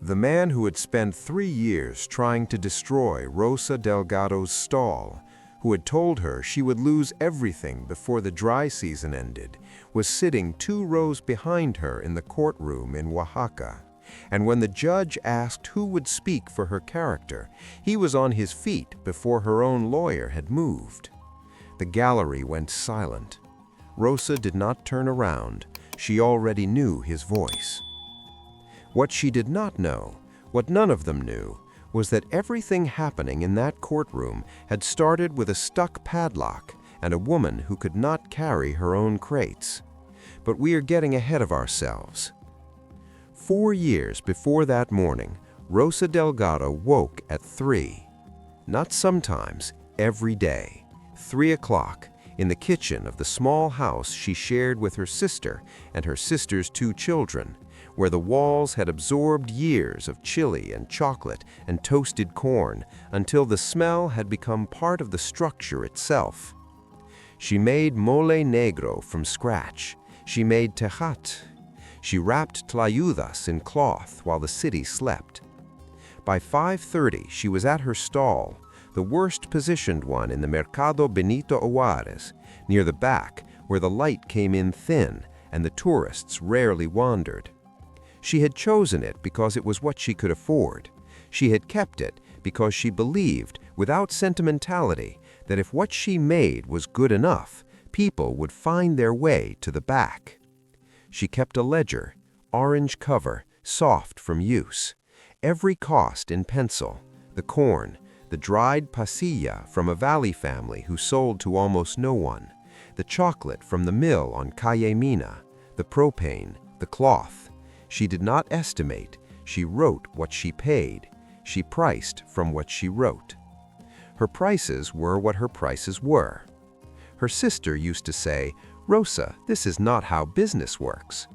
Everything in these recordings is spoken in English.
The man who had spent 3 years trying to destroy Rosa Delgado's stall, who had told her she would lose everything before the dry season ended, was sitting 2 rows behind her in the courtroom in Oaxaca. And when the judge asked who would speak for her character, he was on his feet before her own lawyer had moved. The gallery went silent. Rosa did not turn around. She already knew his voice. What she did not know, what none of them knew, was that everything happening in that courtroom had started with a stuck padlock and a woman who could not carry her own crates. But we are getting ahead of ourselves. 4 years before that morning, Rosa Delgado woke at 3. Not sometimes, every day. 3 o'clock, in the kitchen of the small house she shared with her sister and her sister's 2 children, where the walls had absorbed years of chili and chocolate and toasted corn until the smell had become part of the structure itself. She made mole negro from scratch. She made tejat. She wrapped tlayudas in cloth while the city slept. By 5:30, she was at her stall, the worst positioned one in the Mercado Benito Juarez, near the back where the light came in thin and the tourists rarely wandered. She had chosen it because it was what she could afford. She had kept it because she believed, without sentimentality, that if what she made was good enough, people would find their way to the back. She kept a ledger, orange cover, soft from use. Every cost in pencil: the corn, the dried pasilla from a valley family who sold to almost no one, the chocolate from the mill on Calle Mina, the propane, the cloth. She did not estimate. She wrote what she paid. She priced from what she wrote. Her prices were what her prices were. Her sister used to say, "Rosa, this is not how business works."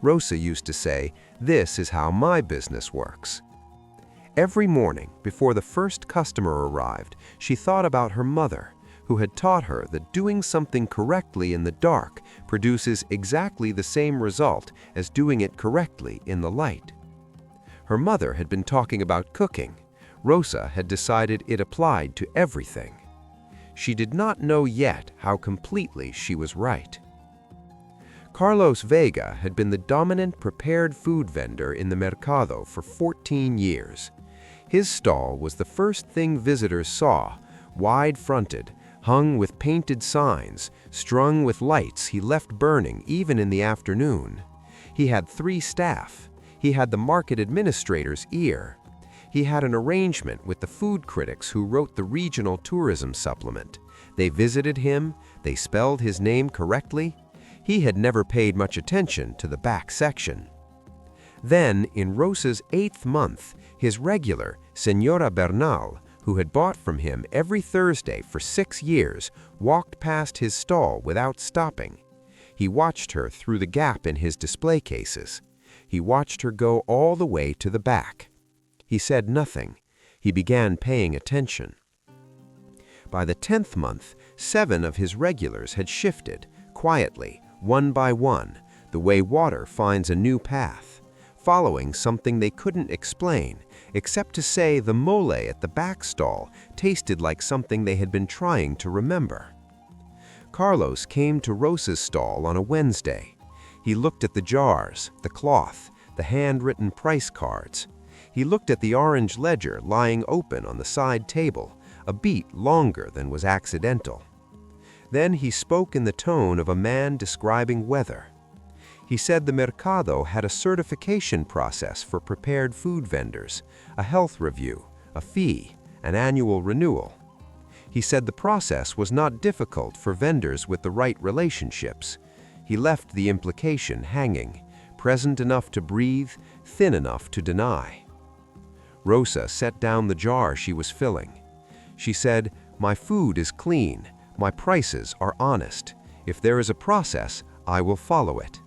Rosa used to say, "This is how my business works." Every morning, before the first customer arrived, she thought about her mother, who had taught her that doing something correctly in the dark produces exactly the same result as doing it correctly in the light. Her mother had been talking about cooking. Rosa had decided it applied to everything. She did not know yet how completely she was right. Carlos Vega had been the dominant prepared food vendor in the Mercado for 14 years. His stall was the first thing visitors saw, wide-fronted, hung with painted signs, strung with lights he left burning even in the afternoon. He had 3 staff. He had the market administrator's ear. He had an arrangement with the food critics who wrote the regional tourism supplement. They visited him. They spelled his name correctly. He had never paid much attention to the back section. Then, in Rosa's 8th month, his regular, Señora Bernal, who had bought from him every Thursday for 6 years, walked past his stall without stopping. He watched her through the gap in his display cases. He watched her go all the way to the back. He said nothing. He began paying attention. By the 10th month, 7 of his regulars had shifted, quietly, one by one, the way water finds a new path, following something they couldn't explain, except to say the mole at the back stall tasted like something they had been trying to remember. Carlos came to Rosa's stall on a Wednesday. He looked at the jars, the cloth, the handwritten price cards. He looked at the orange ledger lying open on the side table, a beat longer than was accidental. Then he spoke in the tone of a man describing weather. He said the Mercado had a certification process for prepared food vendors, a health review, a fee, an annual renewal. He said the process was not difficult for vendors with the right relationships. He left the implication hanging, present enough to breathe, thin enough to deny. Rosa set down the jar she was filling. She said, "My food is clean. My prices are honest. If there is a process, I will follow it."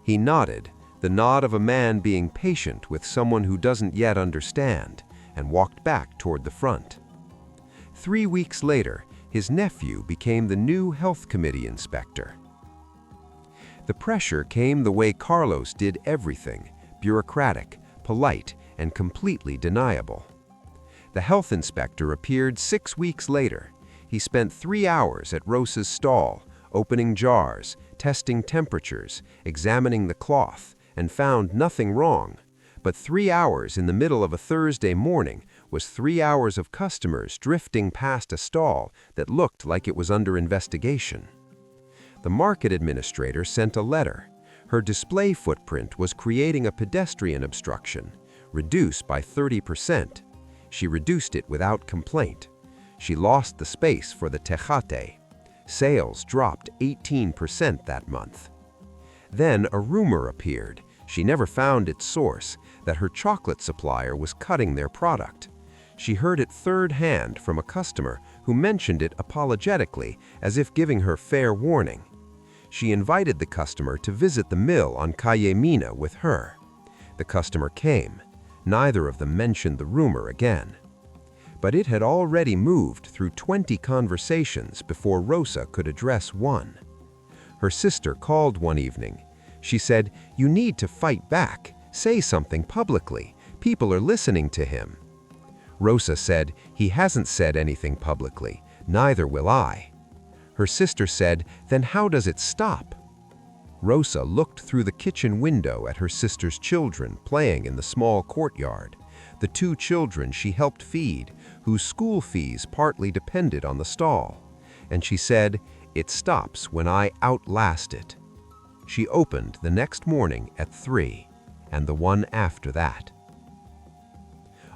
He nodded, the nod of a man being patient with someone who doesn't yet understand, and walked back toward the front. 3 weeks later, his nephew became the new health committee inspector. The pressure came the way Carlos did everything: bureaucratic, polite, and completely deniable. The health inspector appeared 6 weeks later. He spent 3 hours at Rosa's stall, opening jars, testing temperatures, examining the cloth, and found nothing wrong. But 3 hours in the middle of a Thursday morning was 3 hours of customers drifting past a stall that looked like it was under investigation. The market administrator sent a letter. Her display footprint was creating a pedestrian obstruction. Reduce by 30%. She reduced it without complaint. She lost the space for the tejate. Sales dropped 18% that month. Then a rumor appeared, she never found its source, that her chocolate supplier was cutting their product. She heard it third-hand from a customer who mentioned it apologetically, as if giving her fair warning. She invited the customer to visit the mill on Calle Mina with her. The customer came. Neither of them mentioned the rumor again. But it had already moved through 20 conversations before Rosa could address one. Her sister called one evening. She said, "You need to fight back. Say something publicly. People are listening to him." Rosa said, "He hasn't said anything publicly. Neither will I." Her sister said, "Then how does it stop?" Rosa looked through the kitchen window at her sister's children playing in the small courtyard, the 2 children she helped feed, whose school fees partly depended on the stall. And she said, "It stops when I outlast it." She opened the next morning at 3, and the one after that.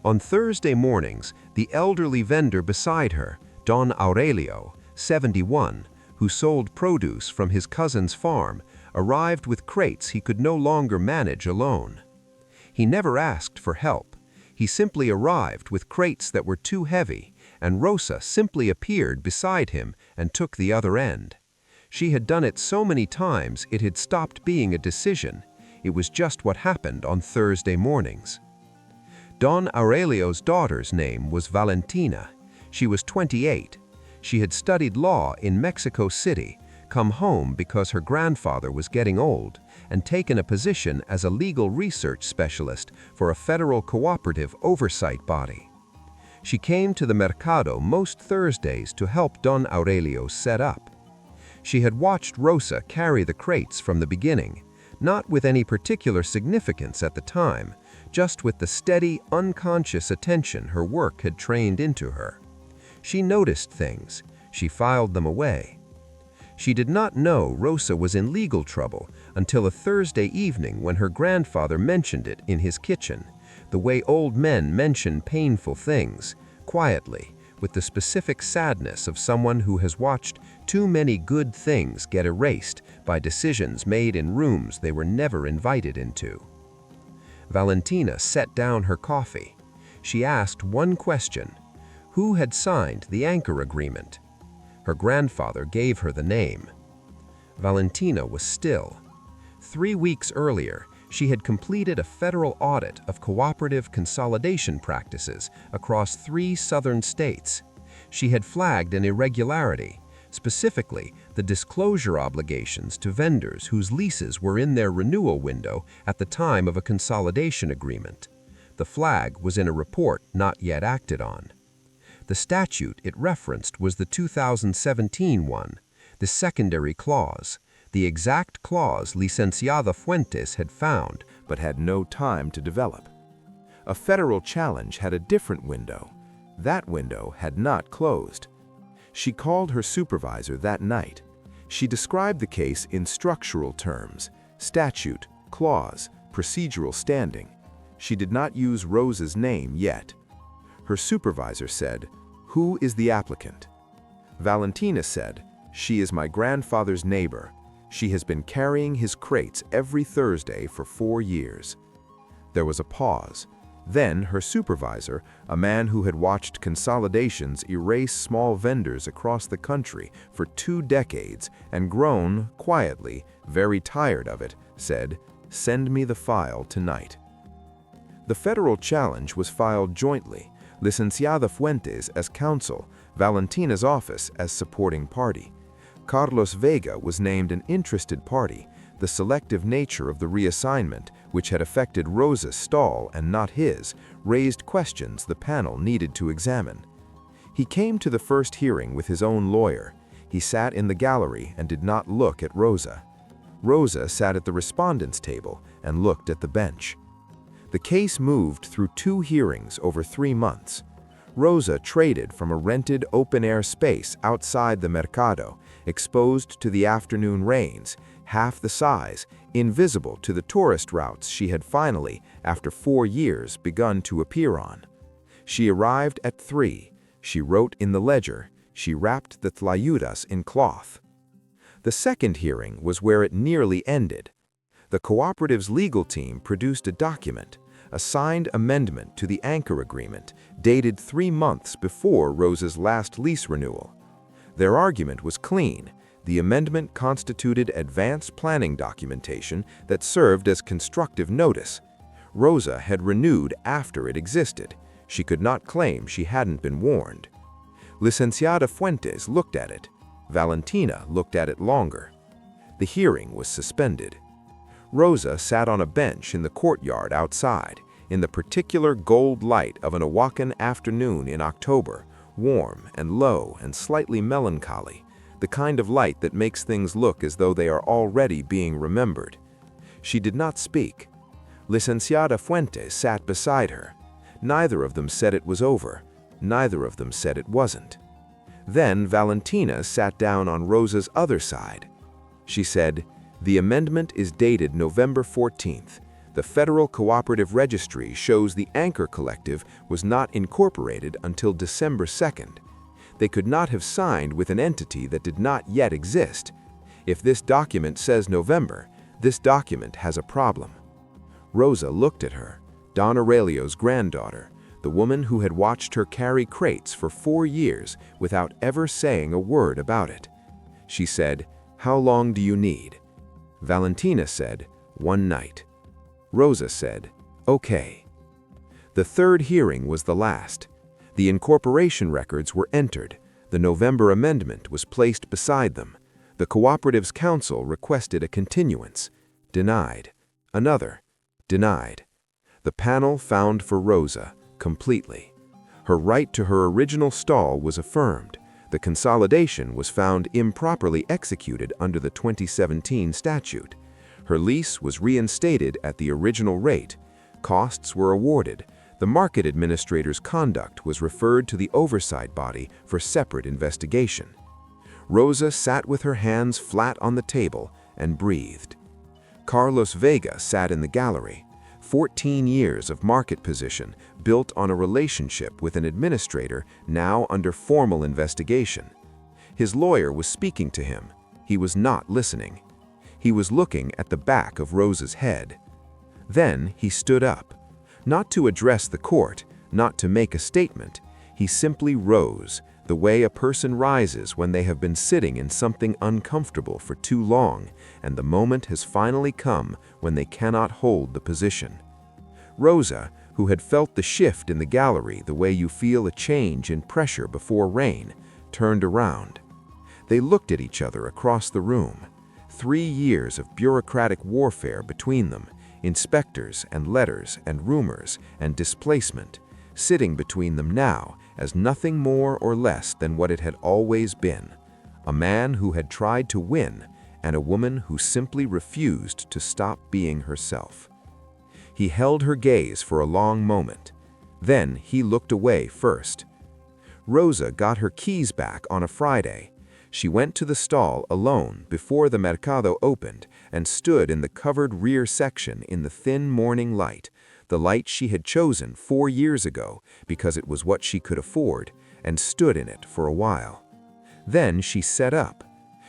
On Thursday mornings, the elderly vendor beside her, Don Aurelio, 71, who sold produce from his cousin's farm, arrived with crates he could no longer manage alone. He never asked for help. He simply arrived with crates that were too heavy, and Rosa simply appeared beside him and took the other end. She had done it so many times it had stopped being a decision. It was just what happened on Thursday mornings. Don Aurelio's daughter's name was Valentina. She was 28. She had studied law in Mexico City, come home because her grandfather was getting old, and taken a position as a legal research specialist for a federal cooperative oversight body. She came to the mercado most Thursdays to help Don Aurelio set up. She had watched Rosa carry the crates from the beginning, not with any particular significance at the time, just with the steady, unconscious attention her work had trained into her. She noticed things. She filed them away. She did not know Rosa was in legal trouble until a Thursday evening when her grandfather mentioned it in his kitchen, the way old men mention painful things, quietly, with the specific sadness of someone who has watched too many good things get erased by decisions made in rooms they were never invited into. Valentina set down her coffee. She asked one question: who had signed the anchor agreement? Her grandfather gave her the name. Valentina was still. 3 weeks earlier, she had completed a federal audit of cooperative consolidation practices across 3 southern states. She had flagged an irregularity, specifically the disclosure obligations to vendors whose leases were in their renewal window at the time of a consolidation agreement. The flag was in a report not yet acted on. The statute it referenced was the 2017 one, the secondary clause, the exact clause Licenciada Fuentes had found but had no time to develop. A federal challenge had a different window. That window had not closed. She called her supervisor that night. She described the case in structural terms: statute, clause, procedural standing. She did not use Rosa's name yet. Her supervisor said, "Who is the applicant?" Valentina said, "She is my grandfather's neighbor. She has been carrying his crates every Thursday for 4 years." There was a pause. Then her supervisor, a man who had watched consolidations erase small vendors across the country for 2 decades and grown, quietly, very tired of it, said, "Send me the file tonight." The federal challenge was filed jointly, Licenciada Fuentes as counsel, Valentina's office as supporting party. Carlos Vega was named an interested party. The selective nature of the reassignment, which had affected Rosa's stall and not his, raised questions the panel needed to examine. He came to the first hearing with his own lawyer. He sat in the gallery and did not look at Rosa. Rosa sat at the respondents' table and looked at the bench. The case moved through 2 hearings over 3 months. Rosa traded from a rented open-air space outside the mercado, exposed to the afternoon rains, half the size, invisible to the tourist routes she had finally, after 4 years, begun to appear on. She arrived at 3. She wrote in the ledger. She wrapped the tlayudas in cloth. The second hearing was where it nearly ended. The cooperative's legal team produced a document, a signed amendment to the anchor agreement, dated 3 months before Rosa's last lease renewal. Their argument was clean. The amendment constituted advance planning documentation that served as constructive notice. Rosa had renewed after it existed. She could not claim she hadn't been warned. Licenciada Fuentes looked at it. Valentina looked at it longer. The hearing was suspended. Rosa sat on a bench in the courtyard outside, in the particular gold light of an Oaxacan afternoon in October, warm and low and slightly melancholy, the kind of light that makes things look as though they are already being remembered. She did not speak. Licenciada Fuentes sat beside her. Neither of them said it was over. Neither of them said it wasn't. Then Valentina sat down on Rosa's other side. She said, "The amendment is dated November 14th. The Federal Cooperative Registry shows the Anchor Collective was not incorporated until December 2nd. They could not have signed with an entity that did not yet exist. If this document says November, this document has a problem." Rosa looked at her, Don Aurelio's granddaughter, the woman who had watched her carry crates for 4 years without ever saying a word about it. She said, "How long do you need?" Valentina said, "1 night." Rosa said, "Okay." The third hearing was the last. The incorporation records were entered. The November amendment was placed beside them. The cooperative's counsel requested a continuance. Denied. Another. Denied. The panel found for Rosa, completely. Her right to her original stall was affirmed. The consolidation was found improperly executed under the 2017 statute. Her lease was reinstated at the original rate. Costs were awarded. The market administrator's conduct was referred to the oversight body for separate investigation. Rosa sat with her hands flat on the table and breathed. Carlos Vega sat in the gallery. 14 years of market position built on a relationship with an administrator now under formal investigation. His lawyer was speaking to him. He was not listening. He was looking at the back of Rosa's head. Then he stood up. Not to address the court, not to make a statement. He simply rose, the way a person rises when they have been sitting in something uncomfortable for too long, and the moment has finally come when they cannot hold the position. Rosa, who had felt the shift in the gallery the way you feel a change in pressure before rain, turned around. They looked at each other across the room. 3 years of bureaucratic warfare between them, inspectors and letters and rumors and displacement, sitting between them now as nothing more or less than what it had always been, a man who had tried to win and a woman who simply refused to stop being herself. He held her gaze for a long moment. Then he looked away first. Rosa got her keys back on a Friday. She went to the stall alone before the mercado opened and stood in the covered rear section in the thin morning light, the light she had chosen 4 years ago because it was what she could afford, and stood in it for a while. Then she set up.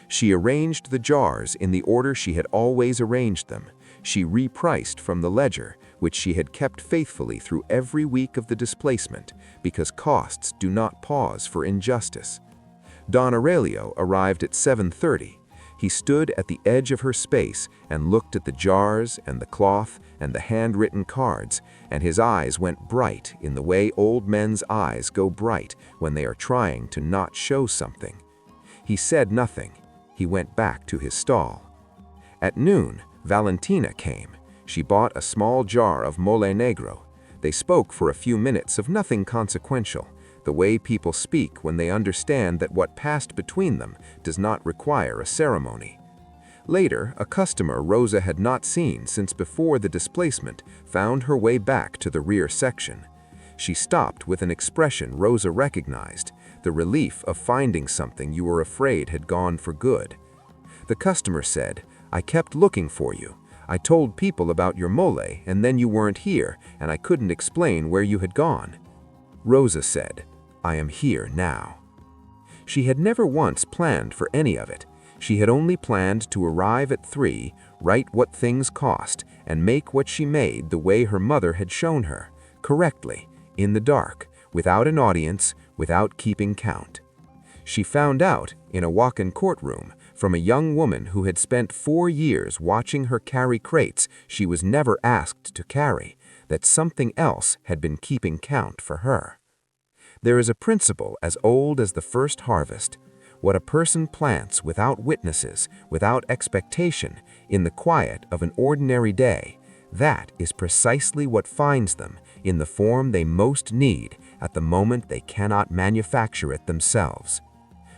She arranged the jars in the order she had always arranged them. She repriced from the ledger, which she had kept faithfully through every week of the displacement, because costs do not pause for injustice. Don Aurelio arrived at 7:30. He stood at the edge of her space and looked at the jars and the cloth and the handwritten cards, and his eyes went bright in the way old men's eyes go bright when they are trying to not show something. He said nothing. He went back to his stall. At noon, Valentina came. She bought a small jar of mole negro. They spoke for a few minutes of nothing consequential, the way people speak when they understand that what passed between them does not require a ceremony. Later, a customer Rosa had not seen since before the displacement found her way back to the rear section. She stopped with an expression Rosa recognized, the relief of finding something you were afraid had gone for good. The customer said, "I kept looking for you. I told people about your mole, and then you weren't here, and I couldn't explain where you had gone." Rosa said, "I am here now." She had never once planned for any of it. She had only planned to arrive at 3, write what things cost, and make what she made the way her mother had shown her, correctly, in the dark, without an audience, without keeping count. She found out, in a walk-in courtroom, from a young woman who had spent 4 years watching her carry crates she was never asked to carry, that something else had been keeping count for her. There is a principle as old as the first harvest. What a person plants without witnesses, without expectation, in the quiet of an ordinary day, that is precisely what finds them in the form they most need at the moment they cannot manufacture it themselves.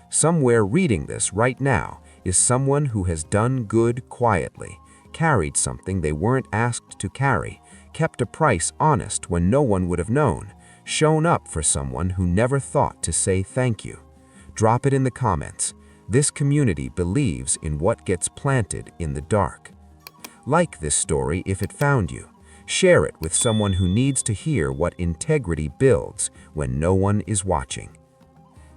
Somewhere reading this right now is someone who has done good quietly, carried something they weren't asked to carry, kept a price honest when no one would have known, shown up for someone who never thought to say thank you. Drop it in the comments. This community believes in what gets planted in the dark. Like this story if it found you. Share it with someone who needs to hear what integrity builds when no one is watching.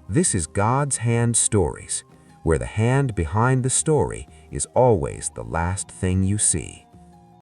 This is God's Hand Stories, where the hand behind the story is always the last thing you see.